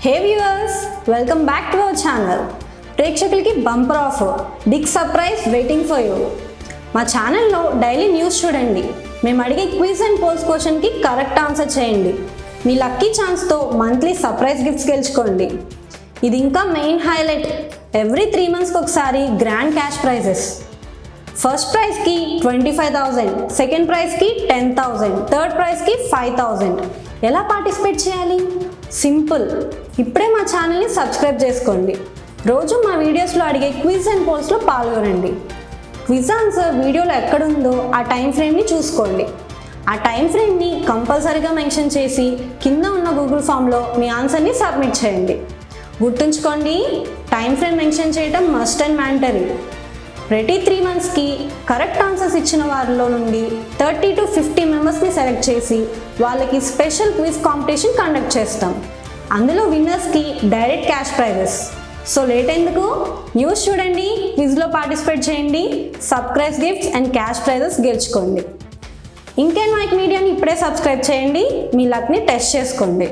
Hey viewers, welcome back to our channel. ప్రేక్షకులకి bumper offer, big surprise waiting for you. మా ఛానల్లో daily news చూడండి. మేము అడిగే క్విజ్ అండ్ పోల్స్ క్వశ్చన్కి కరెక్ట్ ఆన్సర్ చేయండి. మీ లక్కీ ఛాన్స్తో మంత్లీ సర్ప్రైజ్ గిఫ్ట్స్ గెలుచుకోండి. ఇది ఇంకా మెయిన్ హైలైట్, ఎవ్రీ 3 monthsకి ఒకసారి గ్రాండ్ క్యాష్ ప్రైజెస్. ఫస్ట్ ప్రైజ్కి 25,000, సెకండ్ ప్రైజ్కి 10,000, థర్డ్ ప్రైజ్కి 5,000. ఎలా పార్టిసిపేట్ చేయాలి? సింపుల్, ఇప్పుడే మా ఛానల్ని సబ్స్క్రైబ్ చేసుకోండి. రోజు మా వీడియోస్లో అడిగే క్విజ్ అండ్ పోల్స్లో పాల్గొనండి. క్విజ్ ఆన్సర్ వీడియోలో ఎక్కడుందో ఆ టైం ఫ్రేమ్ని చూసుకోండి. ఆ టైం ఫ్రేమ్ని కంపల్సరీగా మెన్షన్ చేసి కింద ఉన్న గూగుల్ ఫామ్లో మీ ఆన్సర్ని సబ్మిట్ చేయండి. గుర్తుంచుకోండి, టైం ఫ్రేమ్ మెన్షన్ చేయడం మస్ట్ అండ్ మ్యాండటరీ. ప్రతి 3 monthsకి కరెక్ట్ ఆన్సర్స్ ఇచ్చిన వారిలో నుండి 30 to 50 మెంబర్స్ని సెలెక్ట్ చేసి వాళ్ళకి స్పెషల్ క్విజ్ కాంపిటీషన్ కండక్ట్ చేస్తాం. అందులో విన్నర్స్కి direct cash prizes. So late ఎందుకు, న్యూస్ చూడండి, క్విజ్లో పార్టిసిపేట్ చేయండి, surprise gifts and cash prizes గెలుచుకోండి. ఇంకేం మైక్ మీడియాని ఇప్పుడే సబ్స్క్రైబ్ చేయండి, మీ లక్ని టెస్ట్ చేసుకోండి.